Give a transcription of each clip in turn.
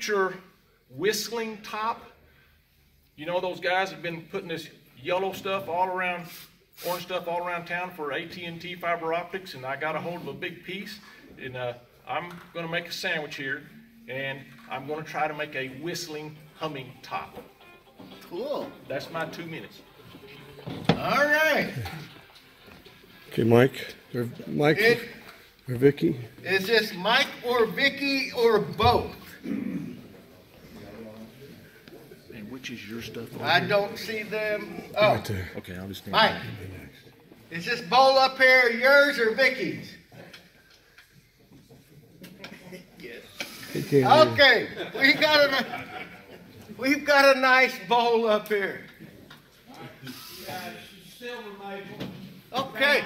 Your whistling top. You know those guys have been putting this yellow stuff all around, orange stuff all around town for AT&T fiber optics, and I got a hold of a big piece, and I'm going to make a sandwich here, and I'm going to try to make a whistling, humming top. Cool. That's my 2 minutes. All right. Okay, Mike or Vicky. Is this Mike or Vicky or both? And which is your stuff? I don't see them. Oh, Right there. Okay, I'll just stand Mike. Is this bowl up here yours or Vicky's? Okay. Okay, we've got a nice bowl up here. Okay.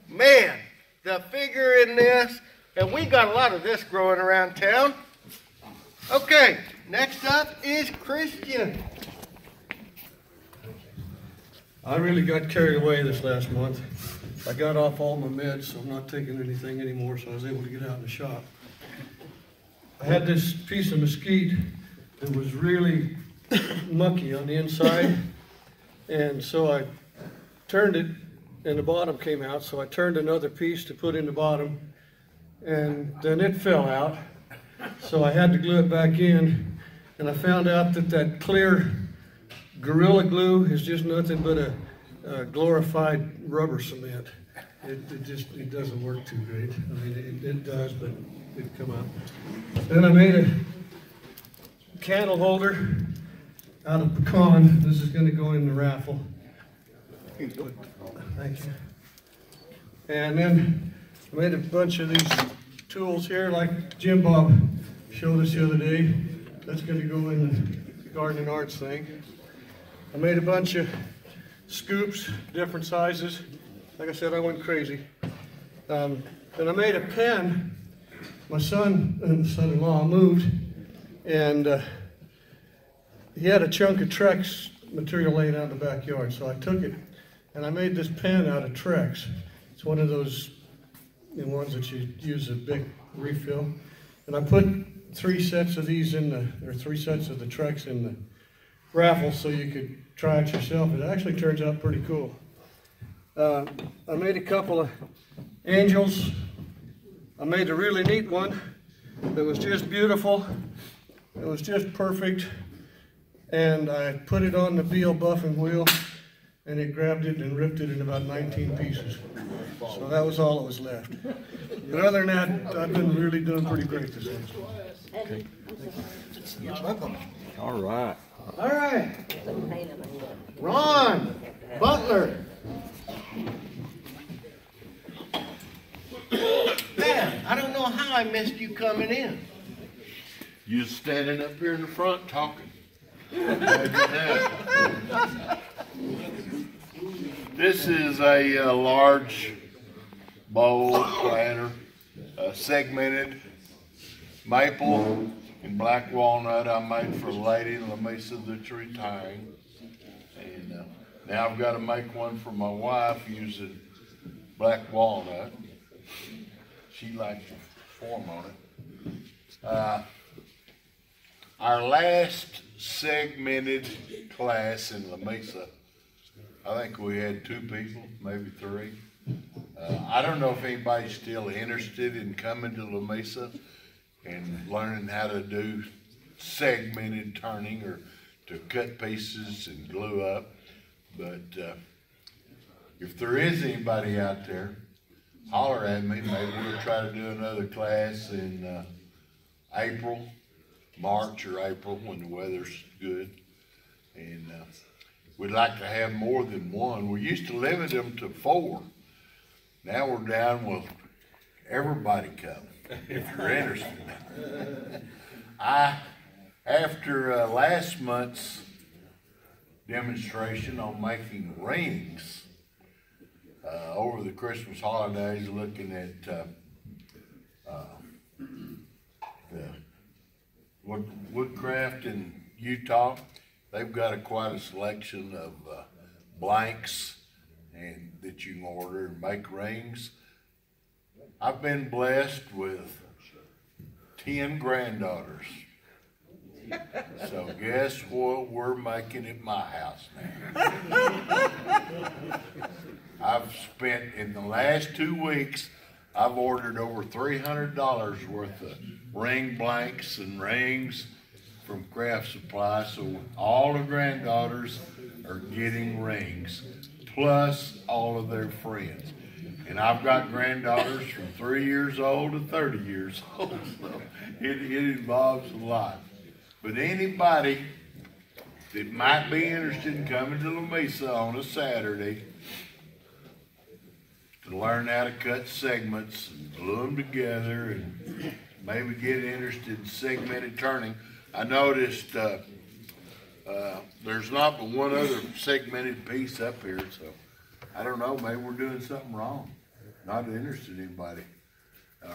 Man, the figure in this, and we got a lot of this growing around town. Okay, next up is Christian. I really got carried away this last month. I got off all my meds, so I'm not taking anything anymore, so I was able to get out in the shop. I had this piece of mesquite that was really mucky on the inside, and so I turned it, and the bottom came out, so I turned another piece to put in the bottom, and then it fell out, so I had to glue it back in, and I found out that that clear Gorilla Glue is just nothing but a glorified rubber cement. It doesn't work too great. I mean, it does, but it'd come out. Then I made a candle holder out of pecan. This is going to go in the raffle. Thank you. And then I made a bunch of these tools here, like Jim Bob showed us the other day. That's going to go in the garden and arts thing. I made a bunch of scoops, different sizes. Like I said, I went crazy. And I made a pen. My son and son-in-law moved, and he had a chunk of Trex material laying out in the backyard. So I took it, and I made this pen out of Trex. It's one of those ones that you use a big refill. And I put 3 sets of these or 3 sets of the Trex in the raffle so you could try it yourself. It actually turns out pretty cool. I made a couple of angels. I made a really neat one that was just beautiful. It was just perfect. And I put it on the Beal buffing wheel, and it grabbed it and ripped it in about 19 pieces. So that was all that was left. But other than that, I've been really doing pretty great this week. Okay. You're welcome. All right. All right. Ron Butler. Man, I don't know how I missed you coming in. You standing up here in the front talking. This is a large bowl planter, segmented maple and black walnut I made for a lady in La Mesa that's retiring. And now I've got to make one for my wife using black walnut. She likes the form on it. Our last segmented class in La Mesa, I think we had 2 people, maybe 3. I don't know if anybody's still interested in coming to La Mesa and learning how to do segmented turning or to cut pieces and glue up. But if there is anybody out there, holler at me. Maybe we'll try to do another class in April, March or April when the weather's good. And we'd like to have more than one. We used to limit them to 4. Now we're down with everybody come if you're interested. After last month's demonstration on making rings, over the Christmas holidays, looking at the woodcraft in Utah, they've got quite a selection of blanks and that you can order and make rings. I've been blessed with 10 granddaughters. So guess what we're making at my house now? I've spent, in the last 2 weeks, I've ordered over $300 worth of ring blanks and rings from Craft Supply, so all the granddaughters are getting rings, plus all of their friends. And I've got granddaughters from 3 years old to 30 years old, so it involves a lot. But anybody that might be interested in coming to La Mesa on a Saturday to learn how to cut segments and glue them together and maybe get interested in segmented turning. I noticed there's not but one other segmented piece up here, so I don't know, maybe we're doing something wrong. Not interested in anybody.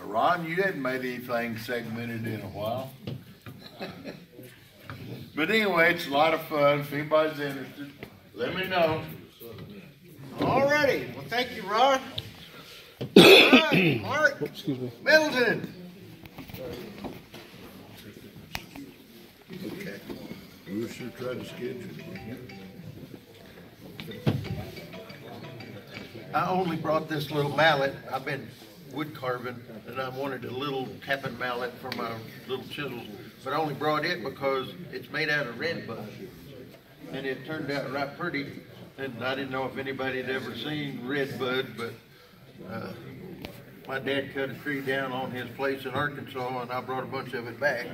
Ron, you hadn't made anything segmented in a while. But anyway, it's a lot of fun. If anybody's interested, let me know. All righty. Well, thank you, Ron. All right, Mark. Excuse me. Middleton. Okay. We should try to schedule it. I only brought this little mallet. I've been wood carving, and I wanted a little tapping mallet for my little chisels. But I only brought it because it's made out of red bud, and it turned out right pretty. And I didn't know if anybody had ever seen red bud, but my dad cut a tree down on his place in Arkansas, and I brought a bunch of it back.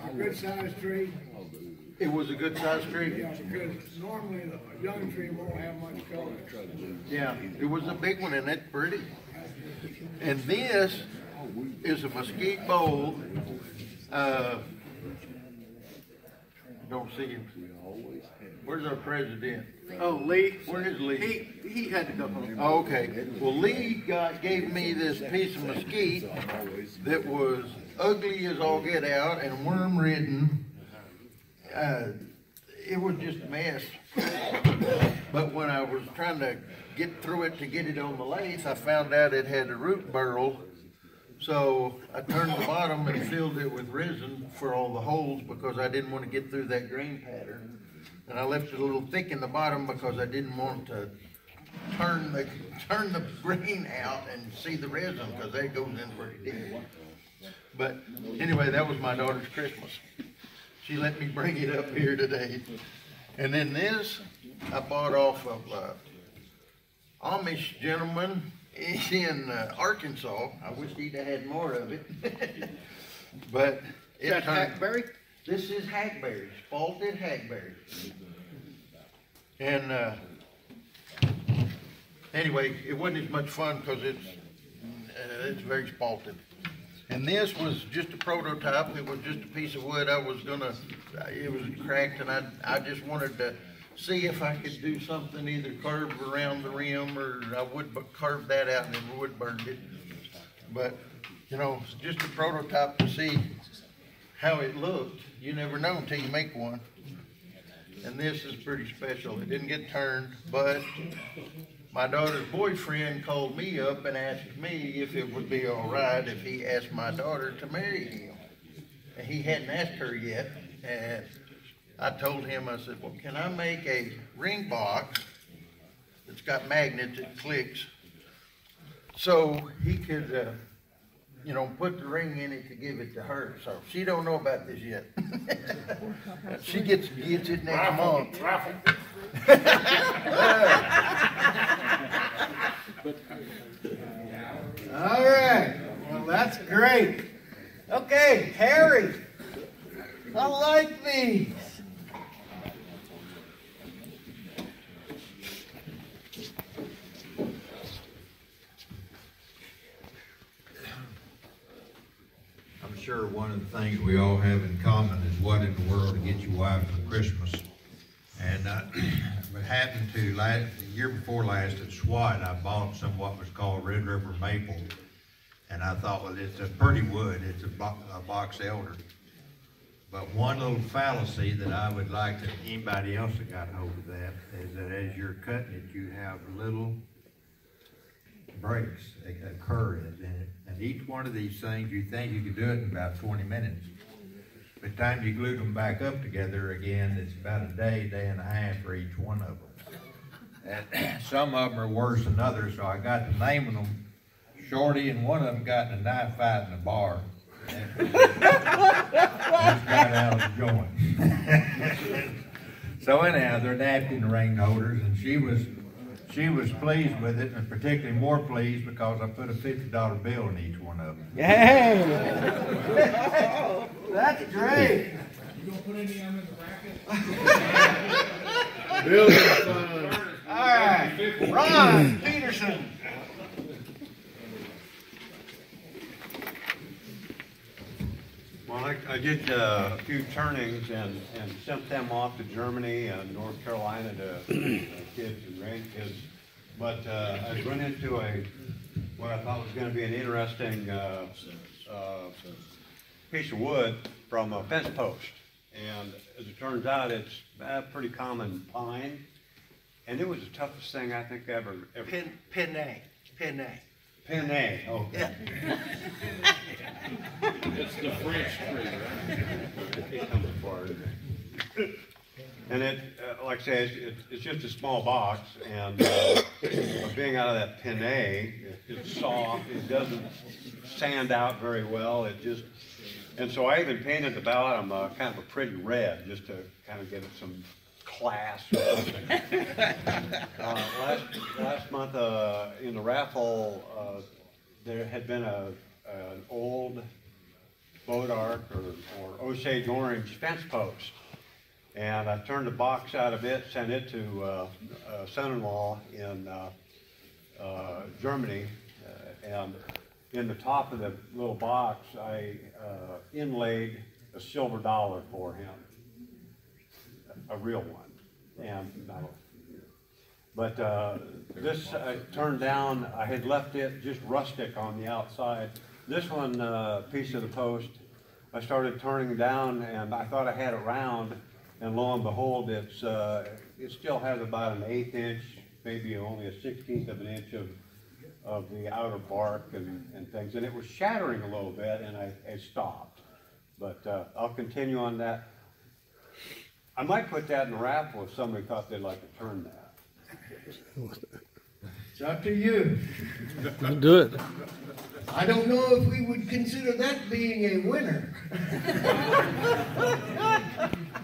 A good sized tree. It was a good sized tree. Yeah, because normally a young tree won't have much color. Yeah, it was a big one, and it's pretty. And this is a mesquite bowl. Don't see him. Where's our president? Oh, Lee. Where is Lee? He had to go home. Oh, okay. Well, Lee gave me this piece of mesquite that was ugly as all get out and worm ridden. It was just a mess. But when I was trying to get through it to get it on the lathe, I found out it had a root burl. So I turned the bottom and filled it with resin for all the holes because I didn't want to get through that grain pattern. And I left it a little thick in the bottom because I didn't want to turn the grain out and see the resin because that goes in pretty deep. But anyway, that was my daughter's Christmas. She let me bring it up here today. And then this I bought off of Amish gentleman in Arkansas. I wish he'd have had more of it. But Is that hackberry? This is hackberry, spalted hackberry. And anyway, it wasn't as much fun because it's very spalted. And this was just a prototype. It was just a piece of wood. It was cracked, and I just wanted to see if I could do something, either carve around the rim, or I would carve that out and then wood burned it. But, you know, it's just a prototype to see how it looked. You never know until you make one. And this is pretty special. It didn't get turned, but my daughter's boyfriend called me up and asked me if it would be all right if he asked my daughter to marry him. And he hadn't asked her yet. And I told him, I said, well, can I make a ring box that's got magnets that clicks so he could, you know, put the ring in it to give it to her. So she don't know about this yet. She gets it next month. All right. Well, that's great. Okay, Harry. I like these. I'm sure one of the things we all have in common is what in the world to get your wife for Christmas. And it happened to the year before last at SWAT, I bought some what was called Red River Maple. And I thought, well, it's a pretty wood. It's a box elder. But one little fallacy that I would like to anybody else that got hold of that is that as you're cutting it, you have little breaks occur in it. And each one of these things, you think you could do it in about 20 minutes. By the time you glue them back up together again, it's about a day, day and a half for each one of them. And some of them are worse than others, so I got the name of them. Shorty and one of them got in a knife fight in a bar. Just got out of the joint. So anyhow, they're napkin ring holders, and she was pleased with it, and particularly more pleased because I put a $50 bill in each one of them. Hey, that's great. You gonna put any of them in the bracket? Building fund. All right, Ron Peterson. Well, I did a few turnings and sent them off to Germany and North Carolina to kids and grandkids. But I run into what I thought was going to be an interesting piece of wood from a fence post. And as it turns out, it's a pretty common pine. And it was the toughest thing I think ever. Penne. Penne. Oh, Yeah. It's the French tree, right? And it, like I say, it's just a small box, and being out of that penne, it's soft. It doesn't sand out very well. And so I even painted the bottom kind of a pretty red, just to kind of give it some class or something. Last month in the raffle, there had been an old Bodark or Osage orange fence post, and I turned the box out of it, sent it to a son-in-law in Germany, and in the top of the little box, I inlaid a silver dollar for him, a real one, and but this I turned down. I had left it just rustic on the outside. This one piece of the post, I started turning down, and I thought I had it round, and lo and behold, it still has about an 1/8 inch, maybe only a 1/16 of an inch of the outer bark and things, and it was shattering a little bit, and I stopped. But I'll continue on that. I might put that in the raffle if somebody thought they'd like to turn that. It's up to you. Do it. I don't know if we would consider that being a winner.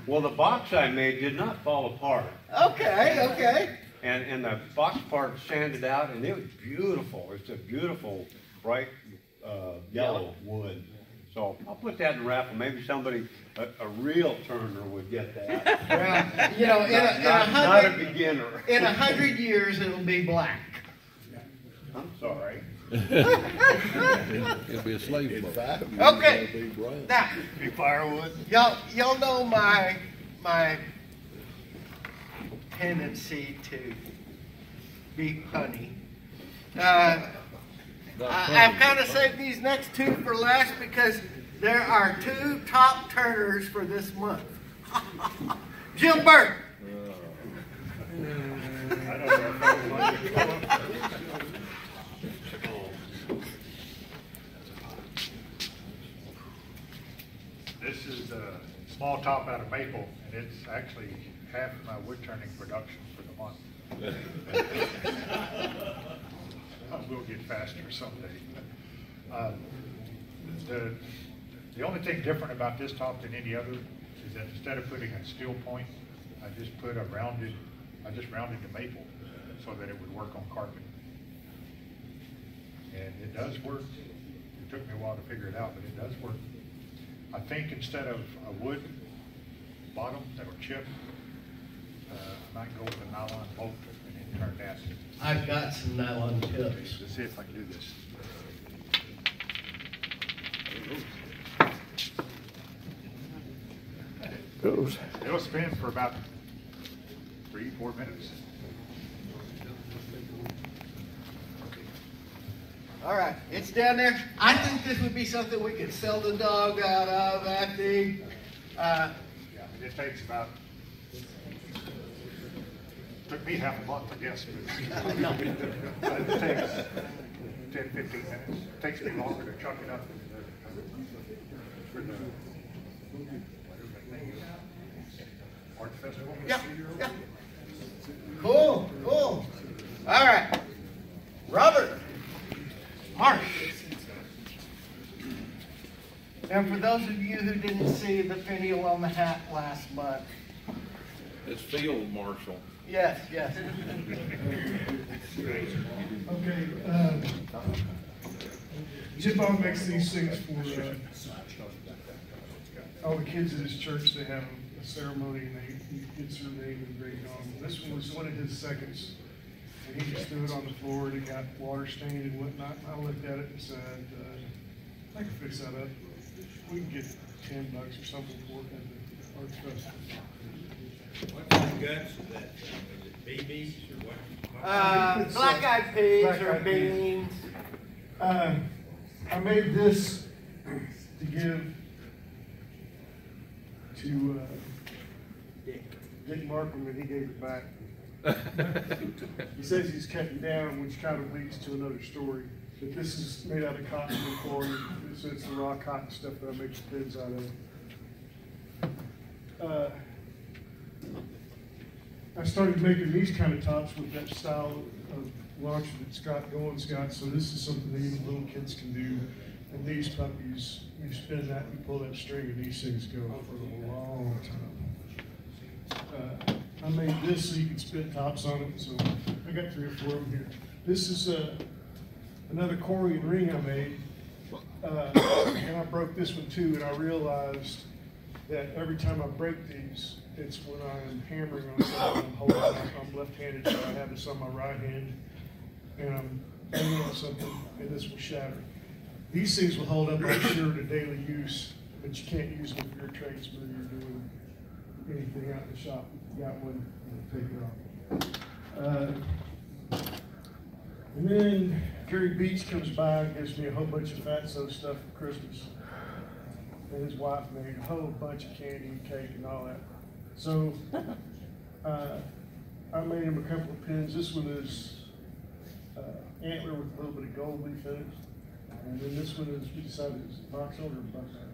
Well, the box I made did not fall apart. Okay. And the box part sanded out, and it was beautiful. It's a beautiful, bright yellow wood. So I'll put that in the raffle. Maybe somebody, a real turner, would get that. Well, you know, not a beginner. In 100 years, it'll be black. I'm sorry. It'll be a slave boat. Okay. Now, Be firewood. y'all know my tendency to be punny. I've kind of saved these next two for last because there are two top turners for this month. Jim Burt. This is a small top out of maple, and it's actually half my wood turning production for the month. We'll get faster someday. The only thing different about this top than any other is that instead of putting a steel point, I just rounded the maple so that it would work on carpet. And it does work. It took me a while to figure it out, but it does work. I think instead of a wood bottom that'll chip, I might go with a nylon bolt and then turn that. I've got some nylon tips. Let's see if I can do this. Goes. It'll spin for about 3-4 minutes. All right, it's down there. I think this would be something we could sell the dog out of at the. Yeah, it takes about Took me half a month, I guess. But it takes 10, 15 minutes. It takes me longer to chuck it up for the art festival. Yeah, yeah. Cool, cool. All right. Robert. Marsh. And for those of you who didn't see the finial on the hat last month. It's Field Marshal. Yes, yes. Okay, Jim Bob makes these things for all the kids at his church. They have a ceremony and he gets their name engraved on them. This one was one of his seconds. And he just threw it on the floor and it got water stained and whatnot. And I looked at it and said, I can fix that up. We can get $10 or something for it at the Arts Festival. What kind of guts is that? Is it BBs or what? Black-eyed peas Black-eyed or peas. beans. I made this to give to Dick Markham, and he gave it back. He says he's kept it down, which kind of leads to another story. But this is made out of cotton and corn, so it's the raw cotton stuff that I make the pins out of. I started making these kind of tops with that style of launcher that Scott Goins got, so this is something that even little kids can do. And these puppies, you spin that, you pull that string, and these things go for a long time. I made this so you can spin tops on it, so I got 3 or 4 of them here. This is another Corian ring I made, and I broke this one too, and I realized that every time I break these, it's when I'm hammering on something, I'm holding it, I'm left-handed, so I have this on my right hand, and I'm banging on something, and this will shatter. These things will hold up, I'm sure, to daily use, but you can't use them if you're a tradesman or you're doing anything out in the shop. If you got one, take it off. And then Gary Beach comes by and gives me a whole bunch of Fatso stuff for Christmas. And his wife made a whole bunch of candy and cake and all that. So I made him a couple of pins. This one is antler with a little bit of gold leaf in it. And then this one is, we decided it's box elder or buckeye?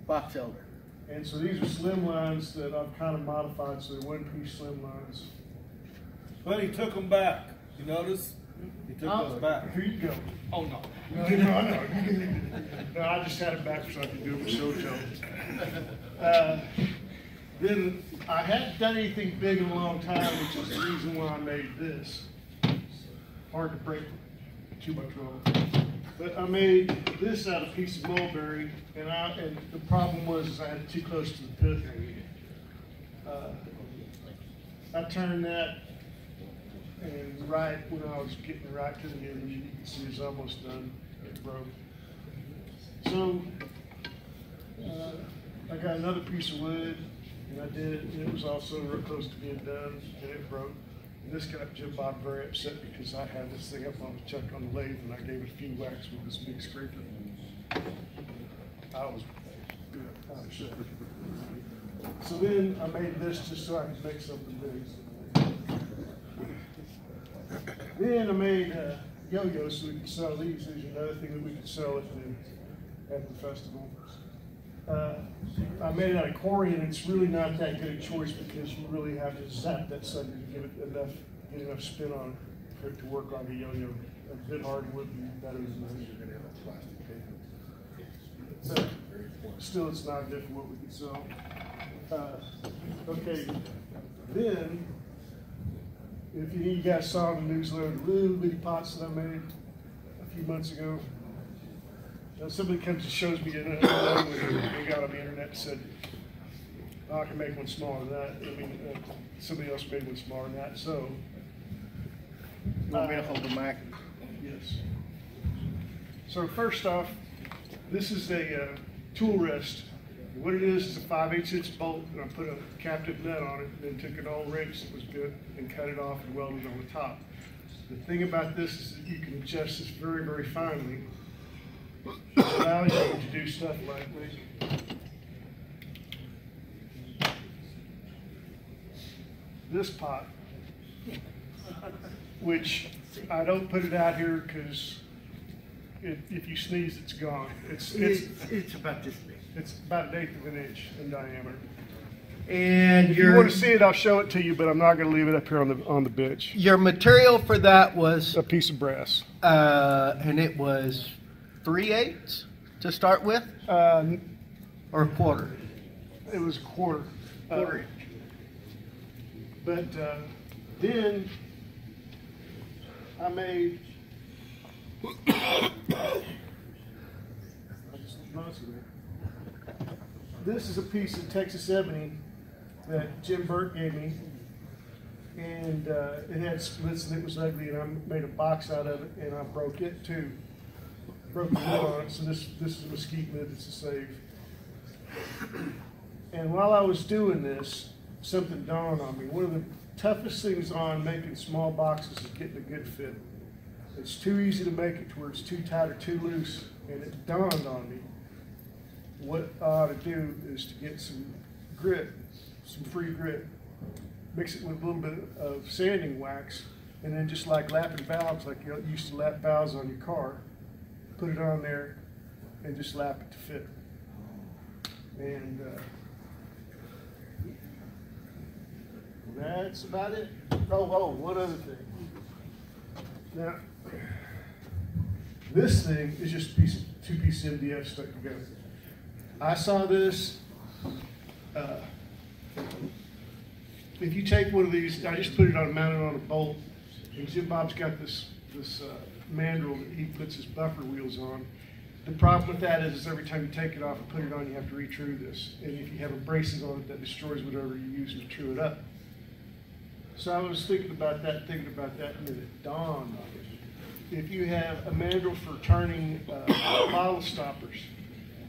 Box elder. And so these are slim lines that I've kind of modified, so they're one-piece slim lines. But he took them back. You notice? He took those back. Here you go. Oh, no. No, I just had it back so I could do it with show. Then I hadn't done anything big in a long time, which is the reason why I made this. Hard to break too much roll. But I made this out of a piece of mulberry, and the problem was I had it too close to the pith. I turned that, and right when I was getting right to the end, you can see it's almost done. It broke. So I got another piece of wood, and I did, and it was also real close to being done, and it broke. And this got Jim Bob very upset because I had this thing up on the chuck on the lathe, and I gave it a few whacks with this big scraper. I was upset. So then I made this just so I could make something big. Then I made yo-yos so we could sell these. There's another thing that we could sell at the festival. I made it out of Corian. It's really not that good a choice because you really have to zap that sucker to get enough spin on it for it to work on the yo-yo. A bit hard would be better than this. But still, it's not good for what we can sell. Okay, then, if any of you guys saw in the newsletter, the little bitty pots that I made a few months ago, somebody comes and shows me another one they got on the internet and said, oh, I can make one smaller than that. I mean, somebody else made one smaller than that, so. You want me to hold the mic? Yes. So first off, this is a tool rest. What it is a 5/8" bolt, and I put a captive nut on it, and then took an old wrench that was good and cut it off and welded it on the top. The thing about this is that you can adjust this very, very finely. It allows you to do stuff like this pot. which I don't put it out here because if you sneeze, it's gone. It's about this big. It's about 1/8 of an inch in diameter. And If you want to see it, I'll show it to you, but I'm not going to leave it up here on the bench. your material for that was, A piece of brass. and it was 3/8 to start with, or a quarter? It was a quarter. Quarter inch. But then I made. This is a piece of Texas ebony that Jim Burt gave me, and it had splits and it was ugly, and I made a box out of it, and I broke it too. Broke the lid on it, so this is a mesquite lid that's a save. And while I was doing this, something dawned on me. One of the toughest things on making small boxes is getting a good fit. It's too easy to make it to where it's too tight or too loose, and it dawned on me what I ought to do is to get some grit, some free grit, mix it with a little bit of sanding wax, and then just like lapping valves, like you used to lap valves on your car, put it on there and just lap it to fit. And that's about it. Oh, one other thing. Now, this thing is just two pieces of MDF stuck together. I saw this. If you take one of these, I just put it mounted on a bolt, and Jim Bob's got this mandrel that he puts his buffer wheels on. The problem with that is every time you take it off and put it on, you have to retrue this. And if you have abrasives on it, that destroys whatever you use to true it up. So I was thinking about that, and then it dawned on me. If you have a mandrel for turning bottle stoppers,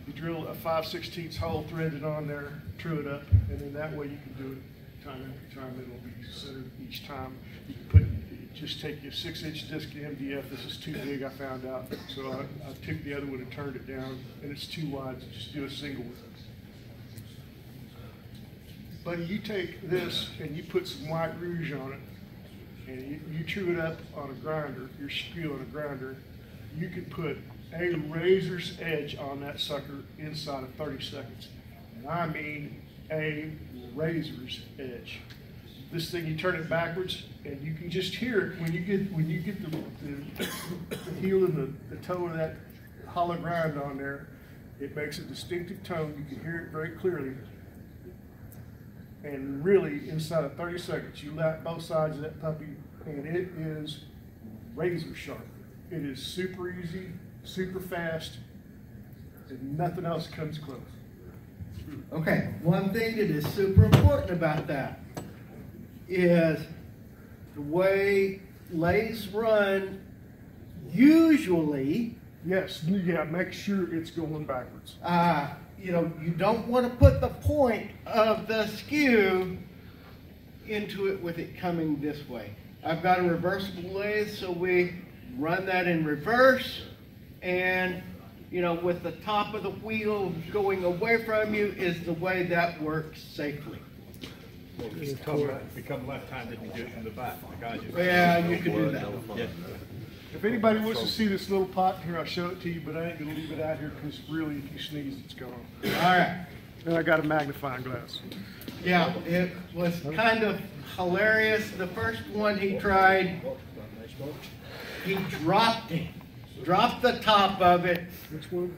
you drill a 5/16 hole, thread it on there, true it up, and then that way you can do it time after time. It'll be centered each time. You can just take your 6-inch disc of MDF. This is too big, I found out. So I took the other one and turned it down, and it's too wide, so just do a single one. But you take this and you put some white rouge on it, and you chew it up on a grinder, your screw on a grinder, you can put a razor's edge on that sucker inside of 30 seconds. And I mean a razor's edge. This thing, you turn it backwards, and you can just hear it when you get the heel and the toe of that hollow grind on there. It makes a distinctive tone. You can hear it very clearly. And really, inside of 30 seconds, you lap both sides of that puppy, and it is razor sharp. It is super easy, super fast, and nothing else comes close. Okay, one thing that is super important about that is the way lathes run usually. Yes, yeah, make sure it's going backwards. You don't want to put the point of the skew into it with it coming this way. I've got a reversible lathe, so we run that in reverse, and with the top of the wheel going away from you is the way that works safely. Become left-handed and do it from the back, like I do. Yeah, you can do that. Yeah. If anybody wants to see this little pot here, I'll show it to you, but I ain't gonna leave it out here because really, if you sneeze, it's gone. All right. And I got a magnifying glass. Yeah, it was kind of hilarious. The first one he tried, he dropped it. Dropped the top of it. Which one?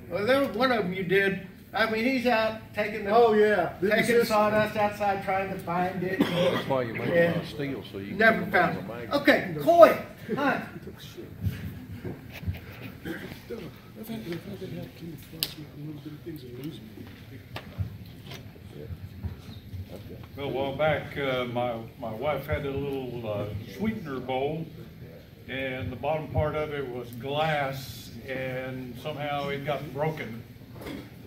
Well, there was one of them you did. I mean, he's out taking the taking sawdust outside trying to find it. That's why you make it out of steel, so you never found it. Okay, Coy Hunt. Well, a while back, my wife had a little sweetener bowl, and the bottom part of it was glass, and somehow it got broken.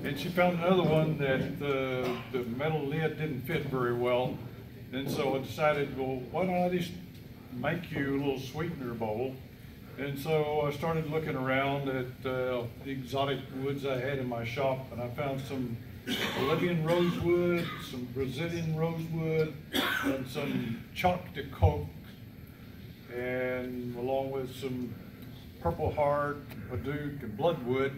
And she found another one that the metal lid didn't fit very well. And so I decided, well, why don't I just make you a little sweetener bowl? And so I started looking around at the exotic woods I had in my shop, and I found some Bolivian rosewood, some Brazilian rosewood, and some chalk de coke. and along with some Purple Heart, Paduke, and Bloodwood.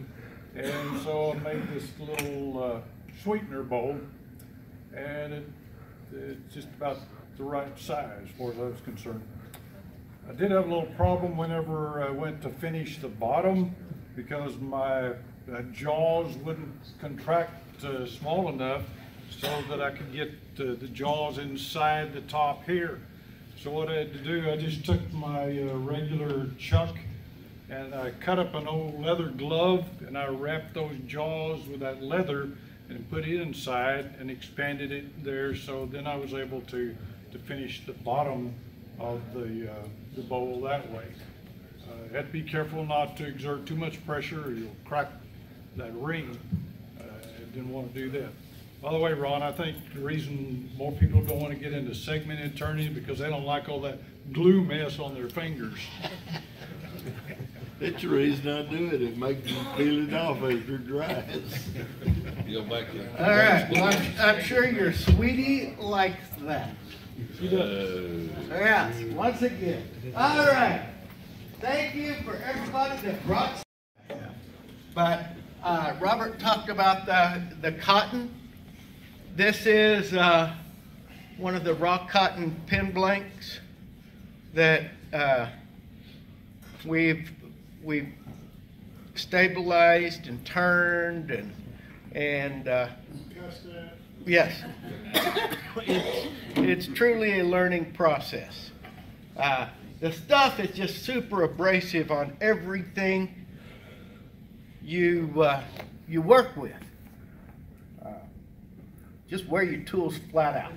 And so I made this little sweetener bowl, and it's just about the right size as far as I was concerned. I did have a little problem whenever I went to finish the bottom, because my jaws wouldn't contract small enough so that I could get the jaws inside the top here. So what I had to do, I just took my regular chuck and I cut up an old leather glove and I wrapped those jaws with that leather and put it inside and expanded it there, so then I was able to finish the bottom of the bowl that way. You have to be careful not to exert too much pressure or you'll crack that ring. Didn't want to do that. By the way, Ron, I think the reason more people don't want to get into segmented turning because they don't like all that glue mess on their fingers. That's the reason I do it. It makes you peel it off after it dries. You go back there. All right, well, I'm sure your sweetie likes that. She does. Yeah, once again. All right. Thank you for everybody that brought. But Robert talked about the cotton. This is one of the raw cotton pin blanks that we've stabilized and turned and yes, it's truly a learning process. The stuff is just super abrasive on everything you work with. Just wear your tools flat out.